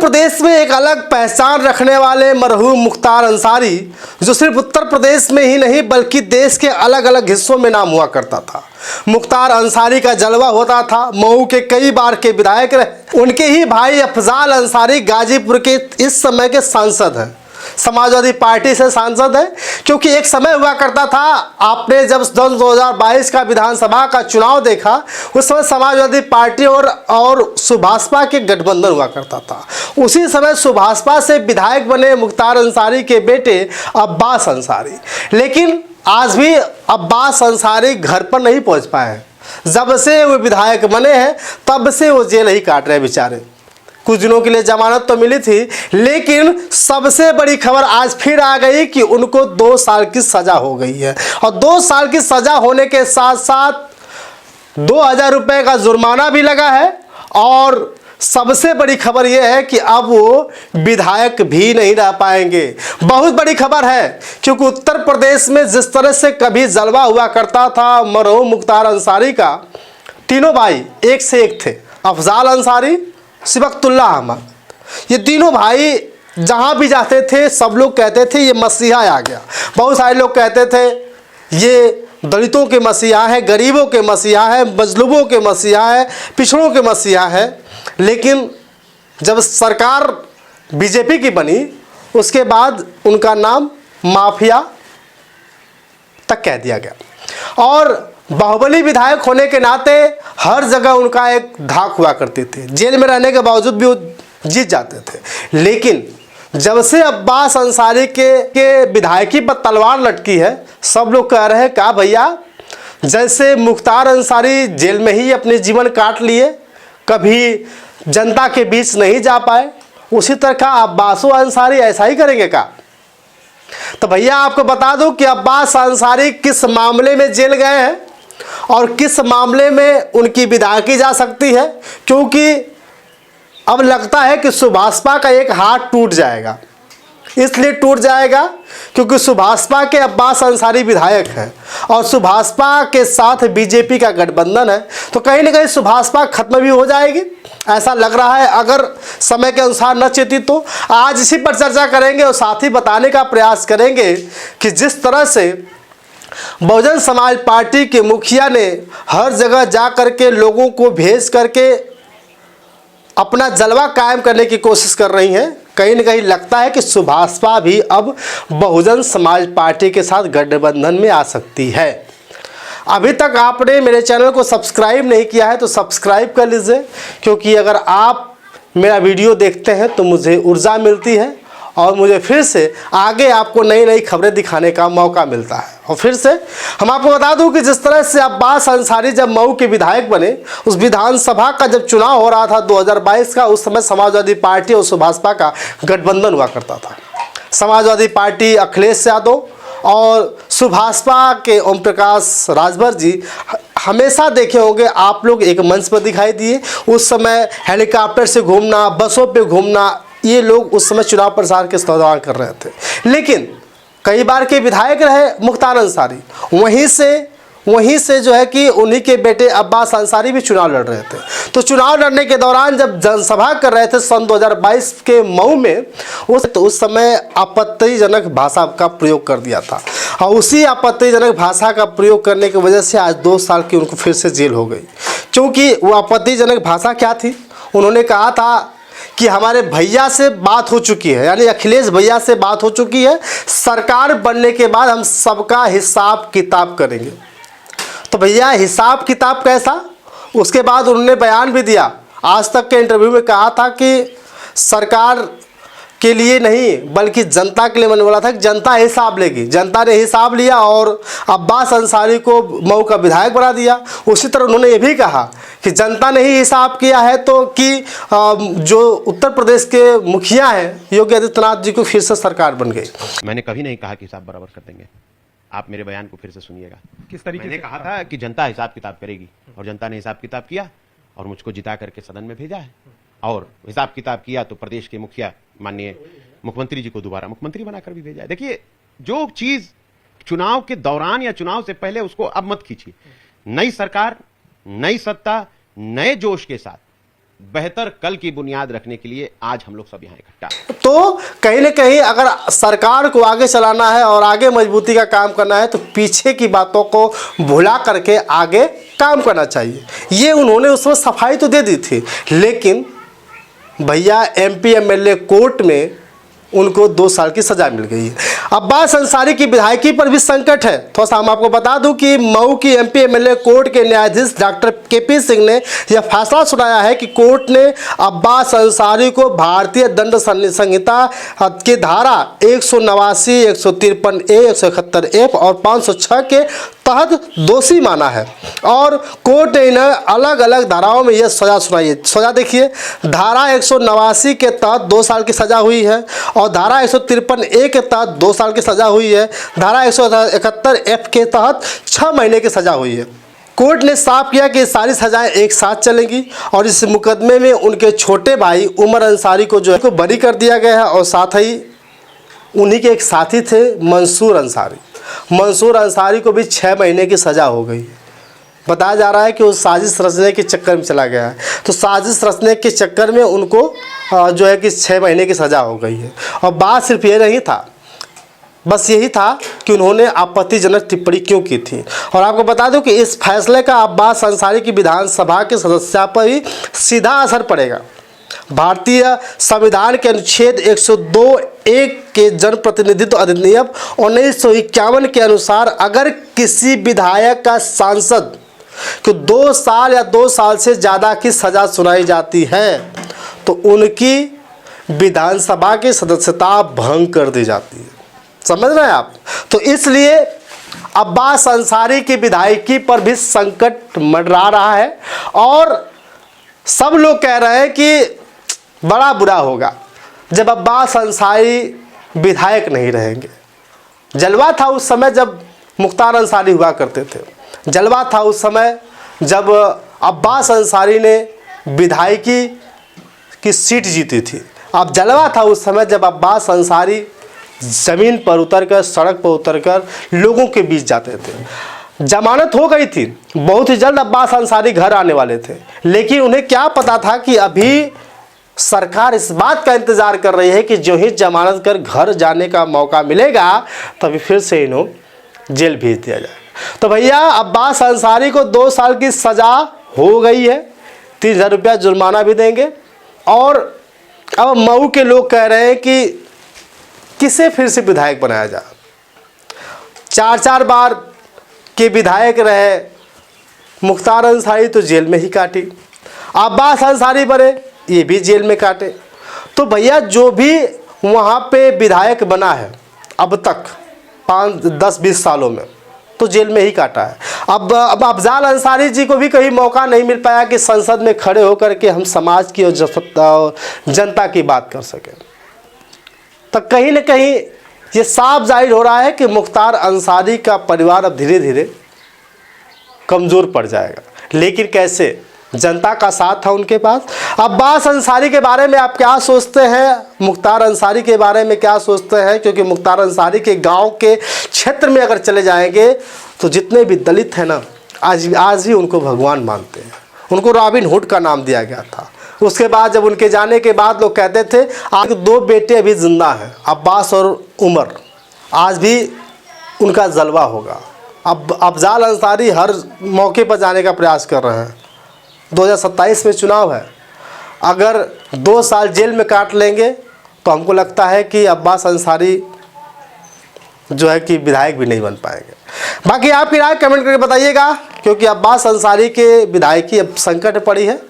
प्रदेश में एक अलग पहचान रखने वाले मरहूम मुख्तार अंसारी, जो सिर्फ उत्तर प्रदेश में ही नहीं बल्कि देश के अलग अलग हिस्सों में नाम हुआ करता था। मुख्तार अंसारी का जलवा होता था। मऊ के कई बार के विधायक रहे। उनके ही भाई अफजाल अंसारी गाजीपुर के इस समय के सांसद हैं। समाजवादी पार्टी से सांसद है, क्योंकि एक समय हुआ करता था, आपने जब 2022 का विधानसभा का चुनाव देखा, उस समय समाजवादी पार्टी और सुभाषपा के गठबंधन हुआ करता था। उसी समय सुभाषपा से विधायक बने मुख्तार अंसारी के बेटे अब्बास अंसारी। लेकिन आज भी अब्बास अंसारी घर पर नहीं पहुंच पाए हैं। जब से वो विधायक बने हैं तब से वो जेल ही काट रहे हैं बेचारे। कुछ दिनों के लिए जमानत तो मिली थी, लेकिन सबसे बड़ी खबर आज फिर आ गई कि उनको 2 साल की सजा हो गई है। और 2 साल की सजा होने के साथ साथ 2000 रुपये का जुर्माना भी लगा है। और सबसे बड़ी खबर यह है कि अब वो विधायक भी नहीं रह पाएंगे। बहुत बड़ी खबर है, क्योंकि उत्तर प्रदेश में जिस तरह से कभी जलवा हुआ करता था मरहूम मुख्तार अंसारी का, तीनों भाई एक से एक थे। अफजाल अंसारी, सिबकतुल्ला अहमद, ये तीनों भाई जहाँ भी जाते थे सब लोग कहते थे ये मसीहा आ गया। बहुत सारे लोग कहते थे ये दलितों के मसीहा है, गरीबों के मसीहा है, मजलूबों के मसीहा है, पिछड़ों के मसीहा है। लेकिन जब सरकार बीजेपी की बनी, उसके बाद उनका नाम माफिया तक कह दिया गया। और बाहुबली विधायक होने के नाते हर जगह उनका एक धाक हुआ करती थी। जेल में रहने के बावजूद भी वो जीत जाते थे। लेकिन जब से अब्बास अंसारी के विधायकी पर तलवार लटकी है, सब लोग कह रहे हैं क्या भैया, जैसे मुख्तार अंसारी जेल में ही अपने जीवन काट लिए, कभी जनता के बीच नहीं जा पाए, उसी तरह का अब्बासो अंसारी ऐसा ही करेंगे क्या? तो भैया आपको बता दूं कि अब्बास अंसारी किस मामले में जेल गए हैं और किस मामले में उनकी विधायकी जा सकती है। क्योंकि अब लगता है कि सुभाषपा का एक हाथ टूट जाएगा। इसलिए टूट जाएगा क्योंकि सुभाषपा के अब्बास अंसारी विधायक हैं और सुभाषपा के साथ बीजेपी का गठबंधन है। तो कहीं ना कहीं सुभाषपा खत्म भी हो जाएगी, ऐसा लग रहा है, अगर समय के अनुसार न चेती तो। आज इसी पर चर्चा करेंगे और साथ ही बताने का प्रयास करेंगे कि जिस तरह से बहुजन समाज पार्टी के मुखिया ने हर जगह जा करके लोगों को भेज करके अपना जलवा कायम करने की कोशिश कर रही हैं, कहीं ना कहीं लगता है कि सुभाषपा भी अब बहुजन समाज पार्टी के साथ गठबंधन में आ सकती है। अभी तक आपने मेरे चैनल को सब्सक्राइब नहीं किया है तो सब्सक्राइब कर लीजिए, क्योंकि अगर आप मेरा वीडियो देखते हैं तो मुझे ऊर्जा मिलती है और मुझे फिर से आगे आपको नई नई खबरें दिखाने का मौका मिलता है। और फिर से हम आपको बता दूं कि जिस तरह से अब्बास अंसारी जब मऊ के विधायक बने, उस विधानसभा का जब चुनाव हो रहा था 2022 का, उस समय समाजवादी पार्टी और सुभाषपा का गठबंधन हुआ करता था। समाजवादी पार्टी अखिलेश यादव और सुभाषपा के ओम प्रकाश राजभर जी हमेशा देखे होंगे आप लोग एक मंच पर दिखाई दिए। उस समय हेलीकॉप्टर से घूमना, बसों पे घूमना, ये लोग उस समय चुनाव प्रचार के दौरान कर रहे थे। लेकिन कई बार के विधायक रहे मुख्तार अंसारी, वहीं से जो है कि उन्हीं के बेटे अब्बास अंसारी भी चुनाव लड़ रहे थे। तो चुनाव लड़ने के दौरान जब जनसभा कर रहे थे सन 2022 के मऊ में, उस समय आपत्तिजनक भाषा का प्रयोग कर दिया था। और उसी आपत्तिजनक भाषा का प्रयोग करने की वजह से आज 2 साल की उनको फिर से जेल हो गई। क्योंकि वो आपत्तिजनक भाषा क्या थी? उन्होंने कहा था कि हमारे भैया से बात हो चुकी है, यानी अखिलेश भैया से बात हो चुकी है, सरकार बनने के बाद हम सबका हिसाब किताब करेंगे। तो भैया हिसाब किताब कैसा? उसके बाद उन्होंने बयान भी दिया, आज तक के इंटरव्यू में कहा था कि सरकार के लिए नहीं बल्कि जनता के लिए मैंने बोला था कि जनता हिसाब लेगी। जनता ने हिसाब लिया और अब्बास अंसारी को मऊ का विधायक बना दिया। उसी तरह उन्होंने ये भी कहा कि जनता ने ही हिसाब किया है तो कि जो उत्तर प्रदेश के मुखिया हैं योगी आदित्यनाथ जी को फिर से सरकार बन गई। मैंने कभी नहीं कहा कि हिसाब बराबर कर देंगे। आप मेरे बयान को फिर से सुनिएगा। किस तरीके मैंने कहा था कि जनता हिसाब किताब करेगी और जनता ने हिसाब किताब किया और मुझको जिता करके सदन में भेजा है। और हिसाब किताब किया तो प्रदेश के मुखिया माननीय मुख्यमंत्री जी को दोबारा मुख्यमंत्री बनाकर भी भेजा है। देखिए, जो चीज चुनाव के दौरान या चुनाव से पहले उसको अब मत खींचिए। नई सरकार, नई सत्ता, नए जोश के साथ बेहतर कल की बुनियाद रखने के लिए आज हम लोग सब यहाँ इकट्ठा हैं। तो कहीं ना कहीं अगर सरकार को आगे चलाना है और आगे मजबूती का काम करना है तो पीछे की बातों को भुला करके आगे काम करना चाहिए। ये उन्होंने उस वक्त सफाई तो दे दी थी, लेकिन भैया एमपी एमएलए कोर्ट में उनको 2 साल की सज़ा मिल गई है। अब्बास अंसारी की विधायकी पर भी संकट है। थोड़ा सा हम आपको बता दूं कि मऊ की एमपी एमएलए कोर्ट के न्यायाधीश डॉक्टर केपी सिंह ने यह फैसला सुनाया है कि कोर्ट ने अब्बास अंसारी को भारतीय दंड संहिता की धारा 189, 153A, 171F और 506 के तहत दोषी माना है और कोर्ट ने इन्हें अलग अलग धाराओं में यह सज़ा सुनाई है। सज़ा देखिए, धारा 189 के तहत 2 साल की सज़ा हुई है और धारा 153A के तहत 2 साल की सज़ा हुई है। धारा 171F के तहत 6 महीने की सज़ा हुई है। कोर्ट ने साफ किया कि सारी सज़ाएं एक साथ चलेंगी और इस मुकदमे में उनके छोटे भाई उमर अंसारी को जो है को बरी कर दिया गया है और साथ ही उन्हीं के एक साथी थे मंसूर अंसारी को भी 6 महीने की सज़ा हो गई। बताया जा रहा है कि वो साजिश रचने के चक्कर में चला गया है, तो साजिश रचने के चक्कर में उनको जो है कि 6 महीने की सज़ा हो गई है। और बात सिर्फ ये नहीं था, बस यही था कि उन्होंने आपत्तिजनक टिप्पणी क्यों की थी। और आपको बता दूं कि इस फैसले का अब्बास अंसारी की विधानसभा के सदस्यता पर ही सीधा असर पड़ेगा। भारतीय संविधान के अनुच्छेद 102(1) के जनप्रतिनिधित्व अधिनियम 1951 के अनुसार अगर किसी विधायक का सांसद को 2 साल या 2 साल से ज़्यादा की सज़ा सुनाई जाती है तो उनकी विधानसभा की सदस्यता भंग कर दी जाती है। समझ रहे हैं आप? तो इसलिए अब्बास अंसारी की विधायकी पर भी संकट मंडरा रहा है और सब लोग कह रहे हैं कि बड़ा बुरा होगा जब अब्बास अंसारी विधायक नहीं रहेंगे। जलवा था उस समय जब मुख्तार अंसारी हुआ करते थे, जलवा था उस समय जब अब्बास अंसारी ने विधायकी की सीट जीती थी। अब जलवा था उस समय जब अब्बास अंसारी ज़मीन पर उतरकर, सड़क पर उतरकर लोगों के बीच जाते थे। जमानत हो गई थी, बहुत ही जल्द अब्बास अंसारी घर आने वाले थे, लेकिन उन्हें क्या पता था कि अभी सरकार इस बात का इंतज़ार कर रही है कि जो ही जमानत कर घर जाने का मौका मिलेगा तभी फिर से इन्हें जेल भेज दिया जाए। तो भैया अब्बास अंसारी को 2 साल की सज़ा हो गई है, 30,000 रुपया जुर्माना भी देंगे। और अब मऊ के लोग कह रहे हैं कि किसे फिर से विधायक बनाया जाए। 4 बार के विधायक रहे मुख्तार अंसारी तो जेल में ही काटी, अब्बास अंसारी बने ये भी जेल में काटे। तो भैया जो भी वहाँ पे विधायक बना है अब तक 5, 10, 20 सालों में तो जेल में ही काटा है। अब अफजाल अंसारी जी को भी कहीं मौका नहीं मिल पाया कि संसद में खड़े होकर के हम समाज की और जनता की बात कर सकें। तो कहीं न कहीं ये साफ जाहिर हो रहा है कि मुख्तार अंसारी का परिवार अब धीरे धीरे कमज़ोर पड़ जाएगा। लेकिन कैसे? जनता का साथ था उनके पास। अब्बास अंसारी के बारे में आप क्या सोचते हैं, मुख्तार अंसारी के बारे में क्या सोचते हैं? क्योंकि मुख्तार अंसारी के गांव के क्षेत्र में अगर चले जाएंगे तो जितने भी दलित हैं ना आज भी उनको भगवान मानते हैं। उनको रॉबिन हुड का नाम दिया गया था। उसके बाद जब उनके जाने के बाद लोग कहते थे आज 2 बेटे अभी ज़िंदा हैं, अब्बास और उमर, आज भी उनका जलवा होगा। अब अफजाल अंसारी हर मौके पर जाने का प्रयास कर रहे हैं। 2027 में चुनाव है, अगर 2 साल जेल में काट लेंगे तो हमको लगता है कि अब्बास अंसारी जो है कि विधायक भी नहीं बन पाएंगे। बाकी आपकी राय कमेंट करके बताइएगा, क्योंकि अब्बास अंसारी के विधायकी अब संकट पड़ी है।